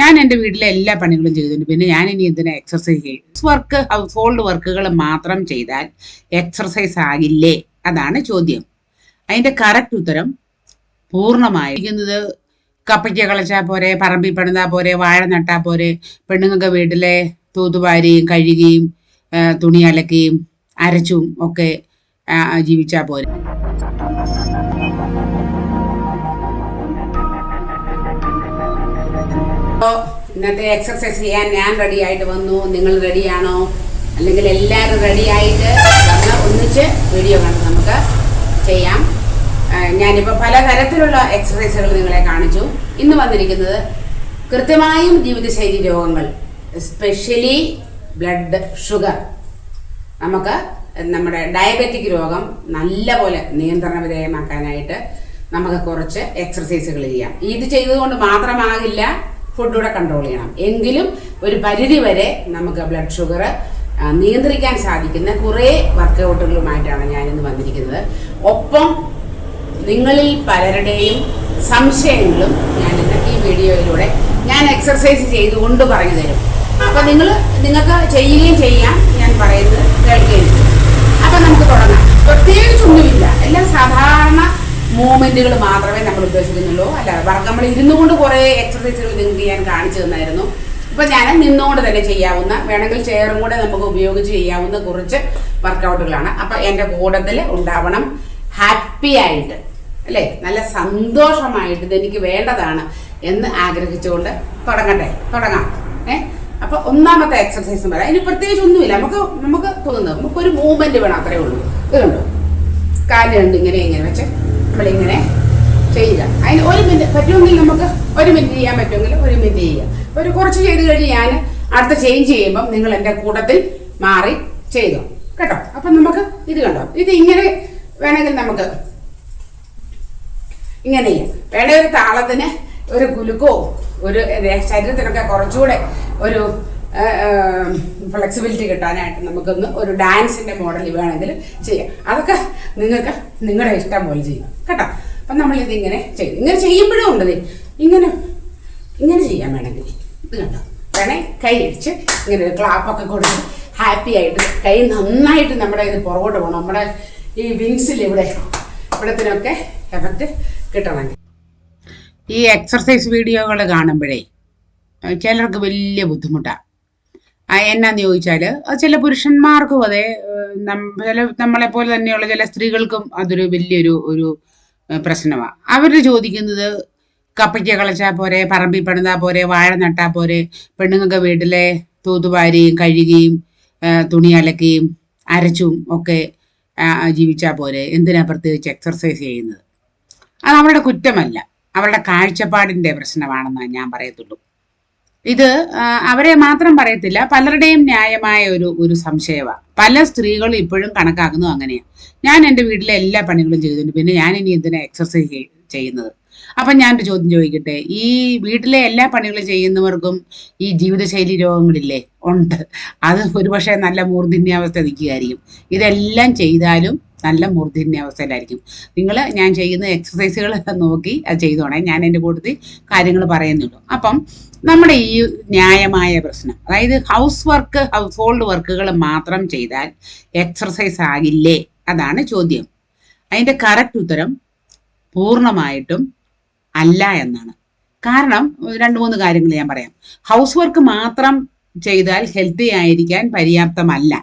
ഞാൻ എൻ്റെ വീട്ടിലെ എല്ലാ പണികളും ചെയ്തിട്ടുണ്ട്. പിന്നെ ഞാൻ ഇനി എന്തിനാ എക്സർസൈസ് ചെയ്യും? ഹൗസ് ഹോൾഡ് വർക്കുകൾ മാത്രം ചെയ്താൽ എക്സർസൈസ് ആകില്ലേ? അതാണ് ചോദ്യം. അതിന്റെ കറക്റ്റ് ഉത്തരം പൂർണ്ണമായിരിക്കുന്നത് കപ്പയ്ക്ക കളച്ചാൽ പോരെ, പറമ്പിൽ പണിതാൽ പോരെ, വാഴ നട്ടാൽ പോരെ, പെണ്ണുങ്ങൾക്ക് വീട്ടിലെ തൂത്തുവാരിയും കഴുകിയും തുണി അലക്കുകയും അരച്ചും ഒക്കെ ജീവിച്ചാൽ പോരെ. ഇന്നത്തെ എക്സർസൈസ് ചെയ്യാൻ ഞാൻ റെഡി ആയിട്ട് വന്നു. നിങ്ങൾ റെഡിയാണോ? അല്ലെങ്കിൽ എല്ലാവരും റെഡി ആയിട്ട് ഒന്നിച്ച് വീഡിയോ കണ്ട് നമുക്ക് ചെയ്യാം. ഞാനിപ്പോൾ പലതരത്തിലുള്ള എക്സർസൈസുകൾ നിങ്ങളെ കാണിച്ചു. ഇന്ന് വന്നിരിക്കുന്നത് കൃത്യമായും ജീവിതശൈലി രോഗങ്ങൾ, എസ്പെഷ്യലി ബ്ലഡ് ഷുഗർ, നമുക്ക് നമ്മുടെ ഡയബറ്റിക് രോഗം നല്ലപോലെ നിയന്ത്രണ വിധേയമാക്കാനായിട്ട് നമുക്ക് കുറച്ച് എക്സർസൈസുകൾ ചെയ്യാം. ഇത് ചെയ്തുകൊണ്ട് മാത്രമാകില്ല, ഫുഡൂടെ കൺട്രോൾ ചെയ്യണം. എങ്കിലും ഒരു പരിധി വരെ നമുക്ക് ബ്ലഡ് ഷുഗർ നിയന്ത്രിക്കാൻ സാധിക്കുന്ന കുറേ വർക്കൗട്ടുകളുമായിട്ടാണ് ഞാനിന്ന് വന്നിരിക്കുന്നത്. ഒപ്പം നിങ്ങളിൽ പലരുടെയും സംശയങ്ങളും ഞാനിന്ന് ഈ വീഡിയോയിലൂടെ ഞാൻ എക്സർസൈസ് ചെയ്തുകൊണ്ട് പറഞ്ഞു തരും. അപ്പം നിങ്ങൾക്ക് ചെയ്യുകയും ചെയ്യാം, ഞാൻ പറയുന്നത് കേൾക്കുകയും ചെയ്യും. അപ്പം നമുക്ക് തുടങ്ങാം. പ്രത്യേകിച്ചൊന്നുമില്ല, എല്ലാം സാധാരണ മൂവ്മെന്റുകൾ മാത്രമേ നമ്മൾ ഉദ്ദേശിക്കുന്നുള്ളൂ. അല്ല, നമ്മൾ ഇരുന്നു കൊണ്ട് കുറേ എക്സർസൈസുകൾ നിങ്ങൾക്ക് ഞാൻ കാണിച്ചു തന്നായിരുന്നു. ഇപ്പം ഞാൻ നിന്നുകൊണ്ട് തന്നെ ചെയ്യാവുന്ന, വേണമെങ്കിൽ ചെയറും കൂടെ നമുക്ക് ഉപയോഗിച്ച് ചെയ്യാവുന്ന കുറച്ച് വർക്കൗട്ടുകളാണ്. അപ്പം എൻ്റെ കൂട്ടത്തിൽ ഉണ്ടാവണം ഹാപ്പി ആയിട്ട്, അല്ലേ, നല്ല സന്തോഷമായിട്ട്, ഇതെനിക്ക് വേണ്ടതാണ് എന്ന് ആഗ്രഹിച്ചുകൊണ്ട് തുടങ്ങാം. അപ്പോൾ ഒന്നാമത്തെ എക്സർസൈസ് പറയാം. അതിന് പ്രത്യേകിച്ച് ഒന്നുമില്ല, നമുക്ക് തോന്നുന്നത് നമുക്കൊരു മൂവ്മെന്റ് വേണം, അത്രേ ഉള്ളൂ. ഇതുണ്ടോ, കാല് രണ്ട് ഇങ്ങനെ വെച്ച് നമ്മളിങ്ങനെ ചെയ്യുക. അതിന് 1 മിനിറ്റ് പറ്റുമെങ്കിൽ നമുക്ക് 1 മിനിറ്റ് ചെയ്യാൻ പറ്റുമെങ്കിൽ 1 മിനിറ്റ് ചെയ്യുക. ഒരു കുറച്ച് ചെയ്ത് കഴിഞ്ഞ് ഞാൻ അടുത്ത ചേഞ്ച് ചെയ്യുമ്പം നിങ്ങൾ എൻ്റെ കൂട്ടത്തിൽ മാറി ചെയ്തോ കേട്ടോ. അപ്പം നമുക്ക് ഇത് കണ്ടോ, ഇത് ഇങ്ങനെ വേണമെങ്കിൽ നമുക്ക് ഇങ്ങനെ ചെയ്യാം. വേണ്ട ഒരു താളത്തിന് ഒരു കുലുക്കോ ഒരു ശരീരത്തിനൊക്കെ കുറച്ചുകൂടെ ഒരു ഫ്ലെക്സിബിലിറ്റി കിട്ടാനായിട്ട് നമുക്കൊന്ന് ഒരു ഡാൻസിന്റെ മോഡൽ വേണമെങ്കിൽ ചെയ്യാം. അതൊക്കെ നിങ്ങൾക്ക് നിങ്ങളുടെ ഇഷ്ടം പോലെ ചെയ്യാം കേട്ടോ. അപ്പം നമ്മളിത് ഇങ്ങനെ ചെയ്യും. ഇങ്ങനെ ചെയ്യുമ്പോഴും ഉണ്ട്, ഇങ്ങനെ ചെയ്യാൻ വേണമെങ്കിൽ ഇത് കണ്ടോ. വേണേ കൈ അടിച്ച് ഇങ്ങനെ ഒരു ക്ലാപ്പൊക്കെ കൊടുത്ത് ഹാപ്പി ആയിട്ട് കൈ നന്നായിട്ട് നമ്മുടെ ഇത് പുറകോട്ട് പോകണം. നമ്മുടെ ഈ വിങ്സിൽ ഇവിടത്തിനൊക്കെ എഫക്റ്റ് കിട്ടണമെങ്കിൽ. ഈ എക്സർസൈസ് വീഡിയോകൾ കാണുമ്പോഴേ ചിലർക്ക് വലിയ ബുദ്ധിമുട്ടാണ്. എന്നാന്ന് ചോദിച്ചാൽ ചില പുരുഷന്മാർക്കും അതെ, നമ്മളെപ്പോലെ തന്നെയുള്ള ചില സ്ത്രീകൾക്കും അതൊരു വലിയൊരു പ്രശ്നമാണ്. അവർ ചോദിക്കുന്നത് കപ്പയ്ക്ക കളച്ചാൽ പോരെ, പറമ്പിൽ പണിതാൽ പോരെ, വാഴ നട്ടാൽ പോരെ, പെണ്ണുങ്ങൾക്ക് വീട്ടിലെ തൂത്തുവാരിയും കഴുകിയും തുണി അലക്കുകയും അരച്ചും ഒക്കെ ജീവിച്ചാൽ പോരെ, എന്തിനാ പ്രത്യേകിച്ച് എക്സർസൈസ് ചെയ്യുന്നത്? അത് അവരുടെ കുറ്റമല്ല, അവരുടെ കാഴ്ചപ്പാടിൻ്റെ പ്രശ്നമാണെന്നാണ് ഞാൻ പറയത്തുള്ളൂ. ഇത് അവരെ മാത്രം പറയത്തില്ല, പലരുടെയും ന്യായമായ ഒരു സംശയമാണ്. പല സ്ത്രീകളും ഇപ്പോഴും കണക്കാക്കുന്നു അങ്ങനെയാണ്. ഞാൻ എൻ്റെ വീട്ടിലെ എല്ലാ പണികളും ചെയ്തിട്ടുണ്ട്, പിന്നെ ഞാൻ ഇനി എന്തിനാ എക്സർസൈസ് ചെയ്യുന്നത്? അപ്പം ഞാനൊരു ചോദ്യം ചോദിക്കട്ടെ, ഈ വീട്ടിലെ എല്ലാ പണികളും ചെയ്യുന്നവർക്കും ഈ ജീവിതശൈലി രോഗങ്ങളില്ലേ? ഉണ്ട്. അത് ഒരുപക്ഷെ നല്ല മൂർധന്യാവസ്ഥ നിൽക്കുകയായിരിക്കും. ഇതെല്ലാം ചെയ്താലും നല്ല മൂർധന്യാവസ്ഥയിലായിരിക്കും. ഞാൻ ചെയ്യുന്ന എക്സസൈസുകൾ നോക്കി അത് ചെയ്തോണേ, ഞാൻ എൻ്റെ കൂട്ടത്തിൽ കാര്യങ്ങൾ പറയുന്നുള്ളൂ. അപ്പം നമ്മുടെ ഈ ന്യായമായ പ്രശ്നം, അതായത് ഹൗസ് ഹോൾഡ് വർക്കുകൾ മാത്രം ചെയ്താൽ എക്സർസൈസ് ആകില്ലേ? അതാണ് ചോദ്യം. അതിൻ്റെ കറക്റ്റ് ഉത്തരം പൂർണ്ണമായിട്ടും അല്ല എന്നാണ്. കാരണം 2-3 കാര്യങ്ങൾ ഞാൻ പറയാം. ഹൗസ് വർക്ക് മാത്രം ചെയ്താൽ ഹെൽത്തി ആയിരിക്കാൻ പര്യാപ്തമല്ല.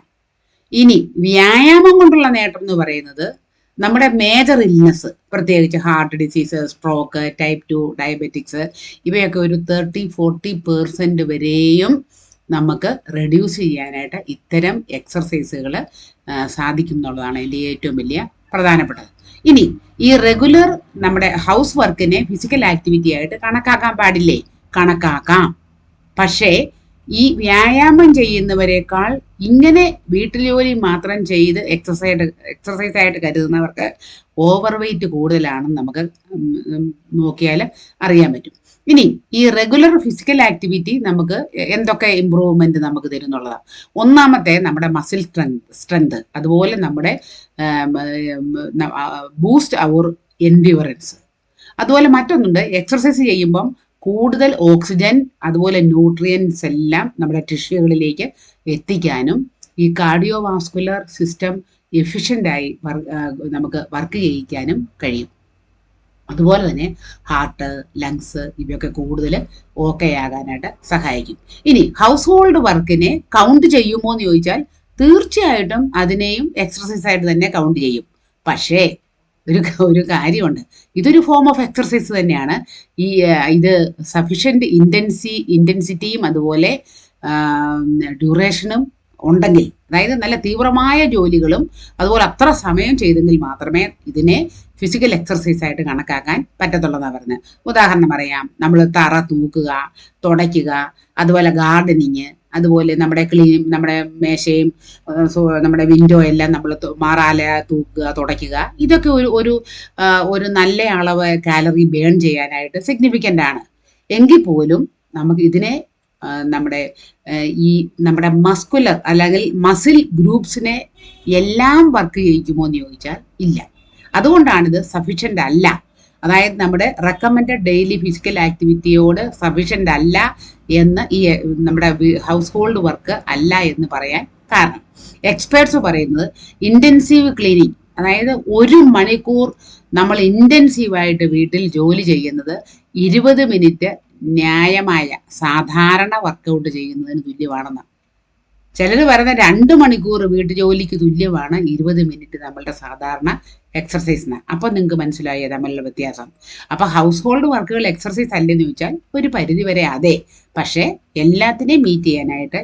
ഇനി വ്യായാമം കൊണ്ടുള്ള നേട്ടം എന്ന് പറയുന്നത് നമ്മുടെ മേജർ ഇൽനെസ്, പ്രത്യേകിച്ച് heart disease, stroke, type 2 diabetics, ഇവയൊക്കെ ഒരു 30-40% വരെയും നമുക്ക് റെഡ്യൂസ് ചെയ്യാനായിട്ട് ഇത്തരം എക്സർസൈസുകൾ സാധിക്കും എന്നുള്ളതാണ് എൻ്റെ ഏറ്റവും വലിയ പ്രധാനപ്പെട്ടത്. ഇനി ഈ റെഗുലർ നമ്മുടെ ഹൗസ് വർക്കിനെ ഫിസിക്കൽ ആക്ടിവിറ്റി ആയിട്ട് കണക്കാക്കാൻ പാടില്ലേ? കണക്കാക്കാം. പക്ഷേ ഈ വ്യായാമം ചെയ്യുന്നവരെക്കാൾ ഇങ്ങനെ വീട്ടുജോലി മാത്രം ചെയ്ത് എക്സസൈസ് ആയിട്ട് കരുതുന്നവർക്ക് ഓവർ വെയിറ്റ് കൂടുതലാണെന്ന് നമുക്ക് നോക്കിയാൽ അറിയാൻ പറ്റും. ഇനി ഈ റെഗുലർ ഫിസിക്കൽ ആക്ടിവിറ്റി നമുക്ക് എന്തൊക്കെ ഇമ്പ്രൂവ്മെന്റ് നമുക്ക് തരുന്നുള്ളതാണ്. ഒന്നാമത്തെ നമ്മുടെ മസിൽ സ്ട്രെങ്ത്, അതുപോലെ നമ്മുടെ ബൂസ്റ്റ് അവർ എൻഡ്യൂറൻസ്. അതുപോലെ മറ്റൊന്നുണ്ട്, എക്സർസൈസ് ചെയ്യുമ്പം കൂടുതൽ ഓക്സിജൻ അതുപോലെ ന്യൂട്രിയൻസ് എല്ലാം നമ്മുടെ ടിഷ്യൂകളിലേക്ക് എത്തിക്കാനും ഈ കാർഡിയോ വാസ്കുലർ സിസ്റ്റം എഫിഷ്യൻ്റായി നമുക്ക് വർക്ക് ചെയ്യിക്കാനും കഴിയും. അതുപോലെ തന്നെ ഹാർട്ട്, ലങ്സ് ഇവയൊക്കെ കൂടുതൽ ഓക്കെ ആകാനായിട്ട് സഹായിക്കും. ഇനി ഹൗസ് ഹോൾഡ് വർക്കിനെ കൗണ്ട് ചെയ്യുമോ എന്ന് ചോദിച്ചാൽ തീർച്ചയായിട്ടും അതിനെയും എക്സർസൈസ് ആയിട്ട് തന്നെ കൗണ്ട് ചെയ്യും. പക്ഷേ ഒരു കാര്യമുണ്ട്, ഇതൊരു ഫോം ഓഫ് എക്സർസൈസ് തന്നെയാണ്. ഇത് സഫിഷ്യൻറ്റ് ഇൻറ്റൻസിറ്റിയും അതുപോലെ ഡ്യൂറേഷനും ഉണ്ടെങ്കിൽ, അതായത് നല്ല തീവ്രമായ ജോലികളും അതുപോലെ അത്ര സമയം ചെയ്തെങ്കിൽ മാത്രമേ ഇതിനെ ഫിസിക്കൽ എക്സർസൈസ് ആയിട്ട് കണക്കാക്കാൻ പറ്റത്തുള്ളതാണ് പറഞ്ഞത്. ഉദാഹരണം പറയാം, നമ്മൾ തറ തൂക്കുക, തുടയ്ക്കുക, അതുപോലെ ഗാർഡനിങ്, അതുപോലെ നമ്മുടെ മേശയും നമ്മുടെ വിൻഡോ എല്ലാം നമ്മൾ മാറാല തൂക്കുക, തുടയ്ക്കുക, ഇതൊക്കെ ഒരു നല്ല അളവ് കാലറി ബേൺ ചെയ്യാനായിട്ട് സിഗ്നിഫിക്കൻ്റ് ആണ്. എങ്കിൽ പോലും നമുക്ക് ഇതിനെ നമ്മുടെ മസ്കുലർ അല്ലെങ്കിൽ മസിൽ ഗ്രൂപ്പ്സിനെ എല്ലാം വർക്ക് ചെയ്യിക്കുമോ എന്ന് ചോദിച്ചാൽ ഇല്ല. അതുകൊണ്ടാണിത് സഫിഷ്യൻ്റ് അല്ല. അതായത് നമ്മുടെ റെക്കമെൻഡഡ് ഡെയിലി ഫിസിക്കൽ ആക്ടിവിറ്റിയോട് സഫിഷ്യൻ്റ് അല്ല എന്ന് നമ്മുടെ ഹൗസ് ഹോൾഡ് വർക്ക് അല്ല എന്ന് പറയാൻ കാരണം, എക്സ്പേർട്സ് പറയുന്നത് ഇൻറ്റൻസീവ് ക്ലീനിങ്, അതായത് 1 മണിക്കൂർ നമ്മൾ ഇൻറ്റൻസീവായിട്ട് വീട്ടിൽ ജോലി ചെയ്യുന്നത് 20 മിനിറ്റ് ന്യായമായ സാധാരണ വർക്കൗട്ട് ചെയ്യുന്നതിന് തുല്യമാണെന്ന്. ചിലർ പറയുന്ന 2 മണിക്കൂർ വീട്ടു ജോലിക്ക് തുല്യമാണ് 20 മിനിറ്റ് നമ്മളുടെ സാധാരണ എക്സർസൈസിന്. അപ്പം നിങ്ങൾക്ക് മനസ്സിലായോ തമ്മിലുള്ള വ്യത്യാസം? അപ്പം ഹൗസ് ഹോൾഡ് വർക്കുകൾ എക്സർസൈസ് അല്ലെന്ന് ചോദിച്ചാൽ ഒരു പരിധി വരെ അതെ, പക്ഷേ എല്ലാത്തിനെയും മീറ്റ് ചെയ്യാനായിട്ട്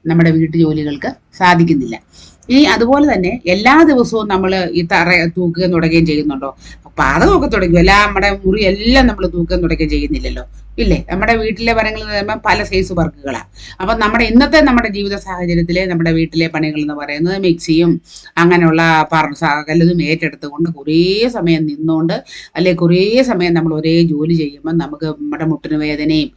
നമ്മുടെ വീട്ടു ജോലികൾക്ക് സാധിക്കുന്നില്ല. അതുപോലെ തന്നെ എല്ലാ ദിവസവും നമ്മൾ ഈ തറ തൂക്കുകയും തുടങ്ങുകയും ചെയ്യുന്നുണ്ടോ? പാതകമൊക്കെ തുടങ്ങും, നമ്മുടെ മുറി എല്ലാം നമ്മൾ തൂക്കുകയും തുടങ്ങുകയും ചെയ്യുന്നില്ലല്ലോ, ഇല്ലേ? നമ്മുടെ വീട്ടിലെ പണികൾ എന്ന് പറയുമ്പോൾ പല സൈസ് വർക്കുകളാണ്. അപ്പം നമ്മുടെ ജീവിത സാഹചര്യത്തിലെ നമ്മുടെ വീട്ടിലെ പണികൾ എന്ന് പറയുന്നത് മിക്സിയും അങ്ങനെയുള്ള സകലതും ഏറ്റെടുത്തുകൊണ്ട് കുറേ സമയം നിന്നുകൊണ്ട് അല്ലെങ്കിൽ കുറേ സമയം നമ്മൾ ഒരേ ജോലി ചെയ്യുമ്പോൾ നമുക്ക് നമ്മുടെ മുട്ടിന് വേദനയും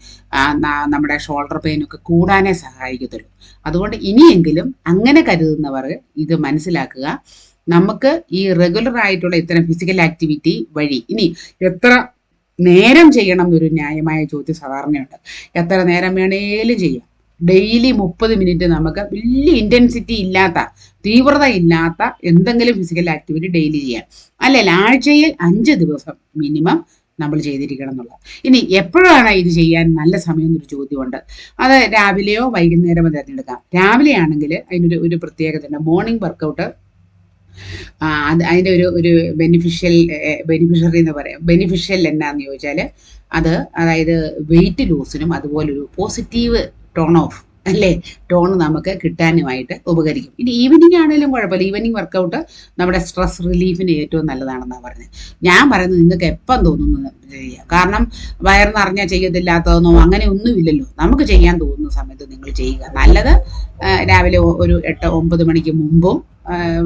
നമ്മുടെ ഷോൾഡർ പെയിനും ഒക്കെ കൂടാനേ സഹായിക്കത്തുള്ളൂ. അതുകൊണ്ട് ഇനിയെങ്കിലും അങ്ങനെ കരുതുന്നവർ ഇത് മനസ്സിലാക്കുക. നമുക്ക് ഈ റെഗുലർ ആയിട്ടുള്ള ഇത്തരം ഫിസിക്കൽ ആക്ടിവിറ്റി വഴി ഇനി എത്ര നേരം ചെയ്യണം എന്നൊരു ന്യായമായ ചോദ്യം സാധാരണയുണ്ട്. എത്ര നേരം വേണേലും ചെയ്യാം. ഡെയിലി 30 മിനിറ്റ് നമുക്ക് വലിയ ഇൻറ്റൻസിറ്റി ഇല്ലാത്ത, തീവ്രത ഇല്ലാത്ത എന്തെങ്കിലും ഫിസിക്കൽ ആക്ടിവിറ്റി ഡെയിലി ചെയ്യാം. അല്ലെങ്കിൽ ആഴ്ചയിൽ 5 ദിവസം മിനിമം നമ്മൾ ചെയ്തിരിക്കണം എന്നുള്ളത്. ഇനി എപ്പോഴാണ് ഇത് ചെയ്യാൻ നല്ല സമയം എന്നൊരു ചോദ്യമുണ്ട്. അത് രാവിലെയോ വൈകുന്നേരമോ തിരഞ്ഞെടുക്കാം. രാവിലെ ആണെങ്കിൽ അതിനൊരു പ്രത്യേകത ഉണ്ട്. മോർണിംഗ് വർക്കൗട്ട് അതിൻ്റെ ഒരു ബെനിഫിഷ്യറി എന്ന് പറയാം. ബെനിഫിഷ്യൽ എന്നാന്ന് ചോദിച്ചാൽ അതായത് വെയിറ്റ് ലോസിനും അതുപോലെ ഒരു പോസിറ്റീവ് ടോൺ നമുക്ക് കിട്ടാനുമായിട്ട് ഉപകരിക്കും. ഇനി ഈവനിങ് ആണെങ്കിലും കുഴപ്പമില്ല. ഈവനിങ് വർക്കൗട്ട് നമ്മുടെ സ്ട്രെസ് റിലീഫിന് ഏറ്റവും നല്ലതാണെന്നാണ് പറഞ്ഞത്. ഞാൻ പറയുന്നത് നിങ്ങൾക്ക് എപ്പം തോന്നുന്നത് ചെയ്യുക. കാരണം വയറ് നിറഞ്ഞാൽ ചെയ്യത്തില്ലാത്തതെന്നോ അങ്ങനെ ഒന്നുമില്ലല്ലോ. നമുക്ക് ചെയ്യാൻ തോന്നുന്ന സമയത്ത് നിങ്ങൾ ചെയ്യുക. നല്ലത് രാവിലെ ഒരു 8-9 മണിക്ക് മുമ്പും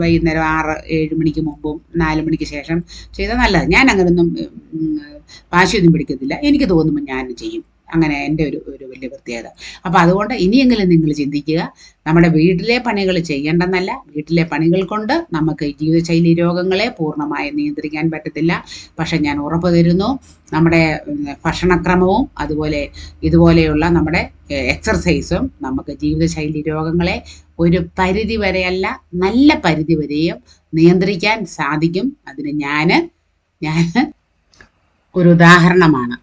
വൈകുന്നേരം 6-7 മണിക്ക് മുമ്പും 4 മണിക്ക് ശേഷം ചെയ്താൽ നല്ലത്. ഞാൻ അങ്ങനെയൊന്നും വാശിയൊന്നും പിടിക്കത്തില്ല. എനിക്ക് തോന്നുമ്പോൾ ഞാൻ ചെയ്യും. അങ്ങനെ എൻ്റെ ഒരു വലിയ പ്രത്യേകത. അപ്പം അതുകൊണ്ട് ഇനിയെങ്കിലും നിങ്ങൾ ചിന്തിക്കുക. നമ്മുടെ വീട്ടിലെ പണികൾ ചെയ്യേണ്ടെന്നല്ല, വീട്ടിലെ പണികൾ കൊണ്ട് നമുക്ക് ജീവിതശൈലി രോഗങ്ങളെ പൂർണ്ണമായി നിയന്ത്രിക്കാൻ പറ്റത്തില്ല. പക്ഷെ ഞാൻ ഉറപ്പ് തരുന്നു, നമ്മുടെ ഭക്ഷണക്രമവും അതുപോലെ ഇതുപോലെയുള്ള നമ്മുടെ എക്സർസൈസും നമുക്ക് ജീവിതശൈലി രോഗങ്ങളെ ഒരു പരിധി വരെയല്ല, നല്ല പരിധി വരെയും നിയന്ത്രിക്കാൻ സാധിക്കും. അതിന് ഞാൻ ഒരു ഉദാഹരണമാണ്.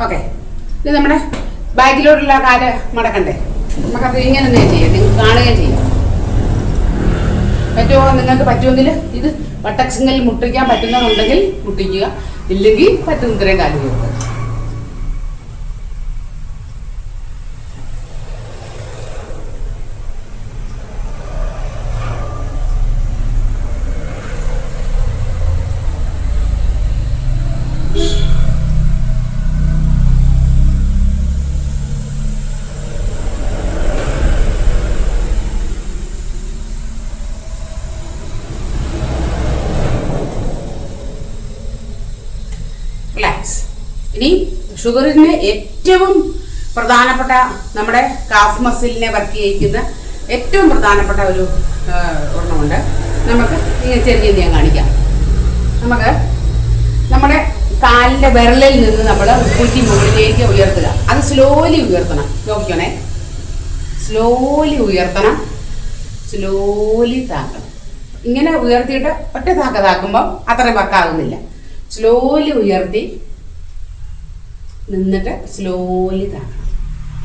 ഓക്കെ, ഇത് നമ്മുടെ ബാഗിലോട്ടുള്ള കാല് മടക്കണ്ടേ? നമുക്കത് ഇങ്ങനെ ചെയ്യാം. നിങ്ങൾ കാണുകയും ചെയ്യാം. നിങ്ങൾക്ക് പറ്റുമെങ്കിൽ ഇത് വട്ടക്സിങ്ങിൽ മുട്ടിക്കാൻ പറ്റുന്നതുണ്ടെങ്കിൽ മുട്ടിക്കുക, ഇല്ലെങ്കിൽ പറ്റുന്നത്രയും കാല് ചെയ്യുക. റിലാക്സ്. ഇനി ഷുഗറിന് ഏറ്റവും പ്രധാനപ്പെട്ട നമ്മുടെ കാഫ് മസിലിനെ വർക്ക് ചെയ്യിക്കുന്ന ഏറ്റവും പ്രധാനപ്പെട്ട ഒരു ഒരെണ്ണമുണ്ട്. നമുക്ക് ഇങ്ങനെ ചെറിയ ഞാൻ കാണിക്കാം. നമുക്ക് നമ്മുടെ കാലിൻ്റെ വിരലിൽ നിന്ന് നമ്മൾ കുറ്റി മുകളിലേക്ക് ഉയർത്തുക. അത് സ്ലോലി ഉയർത്തണം. നോക്കിക്കോണേ, സ്ലോലി ഉയർത്തണം, സ്ലോലി താക്കണം. ഇങ്ങനെ ഉയർത്തിയിട്ട് ഒറ്റ താക്കുമ്പോൾ അത്രയും വർക്കാകുന്നില്ല. സ്ലോലി ഉയർത്തി നിന്നിട്ട് സ്ലോലി താക്കണം.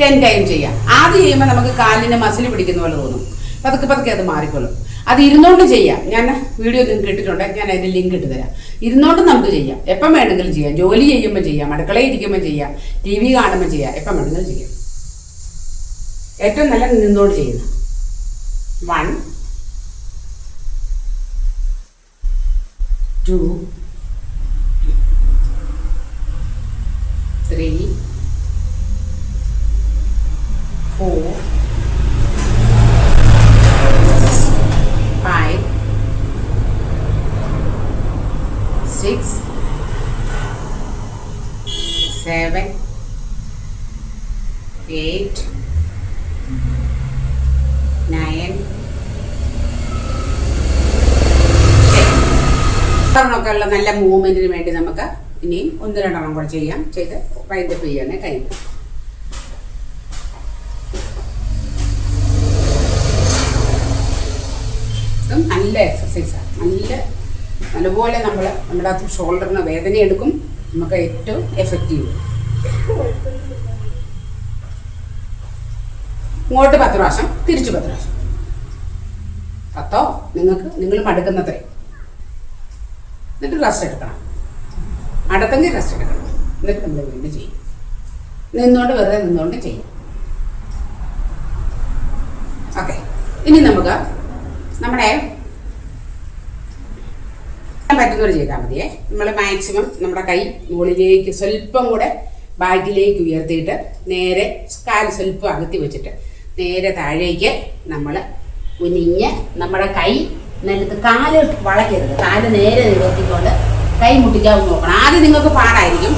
10 ടൈം ചെയ്യാം. ആദ്യം ചെയ്യുമ്പോൾ നമുക്ക് കാലിന് മസിൽ പിടിക്കുന്ന പോലെ തോന്നും. പതുക്കെ പതുക്കെ അത് മാറിക്കൊള്ളും. അത് ഇരുന്നോണ്ട് ചെയ്യാം. ഞാൻ വീഡിയോ നിങ്ങൾക്ക് ഇട്ടിട്ടുണ്ട്, ഞാൻ അതിൻ്റെ ലിങ്ക് ഇട്ട് തരാം. ഇരുന്നോണ്ടും നമുക്ക് ചെയ്യാം, എപ്പം വേണമെങ്കിലും ചെയ്യാം. ജോലി ചെയ്യുമ്പോൾ ചെയ്യാം, അടുക്കളയിൽ ഇരിക്കുമ്പോൾ ചെയ്യാം, TV കാണുമ്പോൾ ചെയ്യാം, എപ്പം വേണമെങ്കിലും ചെയ്യാം. ഏറ്റവും നല്ല നിന്നോട് ചെയ്യുന്ന 1 2 3 4 5 6 7 8 9 ഒക്കെ ഉള്ള നല്ല മൂവ്മെന്റിന് വേണ്ടി നമുക്ക് ഇനിയും 1-2 എണ്ണം കൂടെ ചെയ്യാം. ചെയ്ത് വൈൻഡപ്പ് ചെയ്യണേ. കഴിഞ്ഞു. നല്ല എക്സസൈസാണ്. നല്ലപോലെ നമ്മുടെ ഷോൾഡറിന് വേദന എടുക്കും. നമുക്ക് ഏറ്റവും എഫക്റ്റീവ്. ഇങ്ങോട്ട് 10 പ്രാവശ്യം, തിരിച്ചു 10 പ്രാവശ്യം. 10 നിങ്ങൾ മടുക്കുന്നത്രേ. എന്നിട്ട് റെസ്റ്റ് എടുക്കണം. അടുത്തെങ്കിൽ റെസ്റ്റ് എടുക്കണം. എന്നിട്ട് നമ്മൾ വീണ്ടും ചെയ്യും. നിന്നുകൊണ്ട് വെറുതെ നിന്നുകൊണ്ട് ചെയ്യും. ഓക്കെ. ഇനി നമുക്ക് നമ്മുടെ പറ്റുന്നവർ ചെയ്താൽ മതിയേ. നമ്മൾ മാക്സിമം നമ്മുടെ കൈ മുകളിലേക്ക് സ്വല്പം കൂടെ ബാക്കിലേക്ക് ഉയർത്തിയിട്ട് നേരെ കാല് സ്വല്പം അകത്തി വെച്ചിട്ട് നേരെ താഴേക്ക് നമ്മൾ കുനിഞ്ഞ് നമ്മുടെ കൈ നിലത്ത് കാല് വളയ്ക്കരുത്. കാല് നേരെ നിവർത്തിക്കൊണ്ട് കൈ മുട്ടിക്കാവുന്ന നോക്കണം. ആദ്യം നിങ്ങൾക്ക് പാടായിരിക്കും.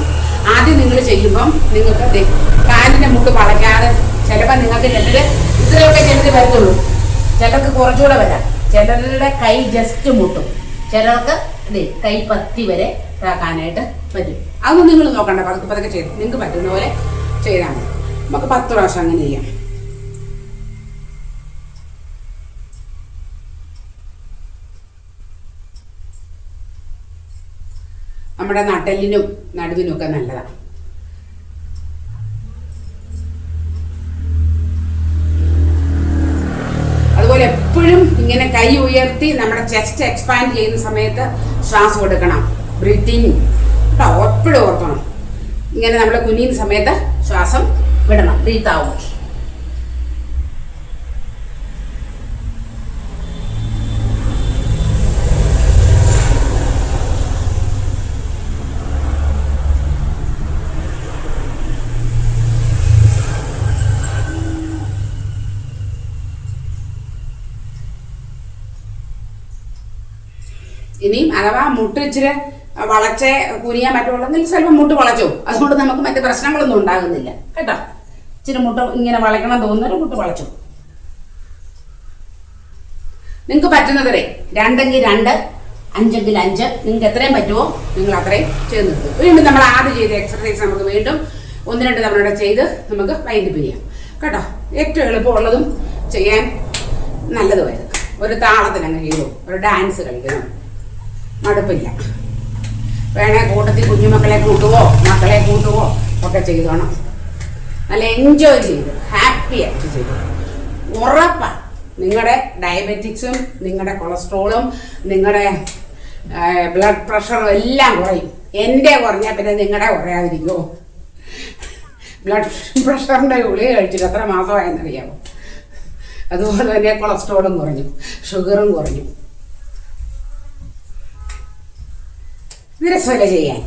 ആദ്യം നിങ്ങൾ ചെയ്യുമ്പം നിങ്ങൾക്ക് കാലിൻ്റെ മുട്ട് വളയ്ക്കാതെ ചിലപ്പോൾ നിങ്ങൾക്ക് ഇത്രയൊക്കെ ചിലത് വരത്തുള്ളൂ. ചിലർക്ക് കുറച്ചുകൂടെ വരാം. ചിലരുടെ കൈ ജസ്റ്റ് മുട്ടും. ചിലർക്ക് കൈ പത്തി വരെ ഇതാക്കാനായിട്ട് പറ്റും. അതൊന്നും നിങ്ങൾ നോക്കണ്ട. പതുക്കെ ചെയ്ത് നിങ്ങൾക്ക് പറ്റുന്ന പോലെ ചെയ്താൽ മതി. നമുക്ക് 10 പ്രാവശ്യം അങ്ങനെ ചെയ്യാം. നമ്മുടെ നട്ടെല്ലിനും നടുവിനും ഒക്കെ നല്ലതാണ്. അതുപോലെ എപ്പോഴും ഇങ്ങനെ കൈ ഉയർത്തി നമ്മുടെ ചെസ്റ്റ് എക്സ്പാൻഡ് ചെയ്യുന്ന സമയത്ത് ശ്വാസം കൊടുക്കണം. ബ്രീത്തിങ് കേട്ടോ, എപ്പോഴും ഓർക്കണം. ഇങ്ങനെ നമ്മൾ കുനിയുന്ന സമയത്ത് ശ്വാസം വിടണം. ബ്രീത്ത് ആവും. ഇനിയും അഥവാ മുട്ട് ഇച്ചിരി വളച്ചേ കുനിയാൻ പറ്റുള്ളെങ്കിൽ ചിലപ്പോൾ മുട്ട് വളച്ചോ. അതുകൊണ്ട് നമുക്ക് മറ്റു പ്രശ്നങ്ങളൊന്നും ഉണ്ടാകുന്നില്ല കേട്ടോ. ഇച്ചിരി മുട്ട് ഇങ്ങനെ വളയ്ക്കണം തോന്നുന്നൊരു മുട്ട് വളച്ചോ. നിങ്ങൾക്ക് പറ്റുന്നവരെ 2 2 5 5 നിങ്ങൾക്ക് എത്രയും പറ്റുമോ നിങ്ങൾ അത്രയും ചെയ്ത് നിർത്തും. വീണ്ടും നമ്മൾ ആദ്യം ചെയ്ത എക്സർസൈസ് നമുക്ക് വീണ്ടും 1-2 തവണ ചെയ്ത് നമുക്ക് വൈൻഡപ്പ് ചെയ്യാം കേട്ടോ. ഏറ്റവും എളുപ്പമുള്ളതും ചെയ്യാൻ നല്ലതുമായിരുന്നു. ഒരു താളത്തിന് അങ്ങ് ചെയ്തു, ഒരു ഡാൻസ് കളിക്കണം, മടുപ്പില്ല. വേണേ കൂട്ടത്തിൽ കുഞ്ഞുമക്കളെ കൂട്ടുവോ മക്കളെ കൂട്ടുവോ ഒക്കെ ചെയ്തോണം. നല്ല എൻജോയ് ചെയ്ത് ഹാപ്പി ആയിട്ട് ചെയ്തു. ഉറപ്പാണ് നിങ്ങളുടെ ഡയബറ്റിക്സും നിങ്ങളുടെ കൊളസ്ട്രോളും നിങ്ങളുടെ ബ്ലഡ് പ്രഷറും എല്ലാം കുറയും. എൻ്റെ കുറഞ്ഞാൽ പിന്നെ നിങ്ങളുടെ കുറയാതിരിക്കുമോ? ബ്ലഡ് പ്രഷറിൻ്റെ ഗുളിക കഴിച്ചിട്ട് എത്ര മാസമായെന്നറിയാമോ? അതുപോലെ തന്നെ കൊളസ്ട്രോളും കുറഞ്ഞു, ഷുഗറും കുറഞ്ഞു. ഇത് രസമല്ല ചെയ്യാൻ,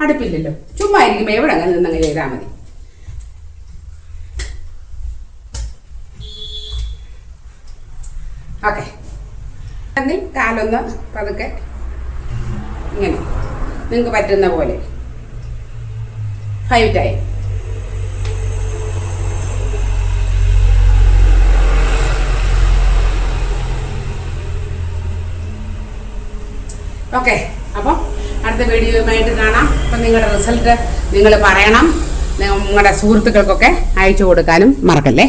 അടുപ്പില്ലല്ലോ. ചുമ്മാ ഇരിക്കുമ്പോൾ എവിടെ അങ്ങനെ നിന്നങ്ങ് ചെയ്താൽ മതി. ഓക്കെ, കാലൊന്ന് പതുക്കെ ഇങ്ങനെ നിങ്ങൾക്ക് പറ്റുന്ന പോലെ 5 ടൈം. ഓക്കെ, അപ്പം അടുത്ത വീഡിയോയുമായിട്ട് കാണാം. അപ്പം നിങ്ങളുടെ റിസൾട്ട് നിങ്ങൾ പറയണം. നിങ്ങളുടെ സുഹൃത്തുക്കൾക്കൊക്കെ അയച്ചു കൊടുക്കാനും മറക്കല്ലേ.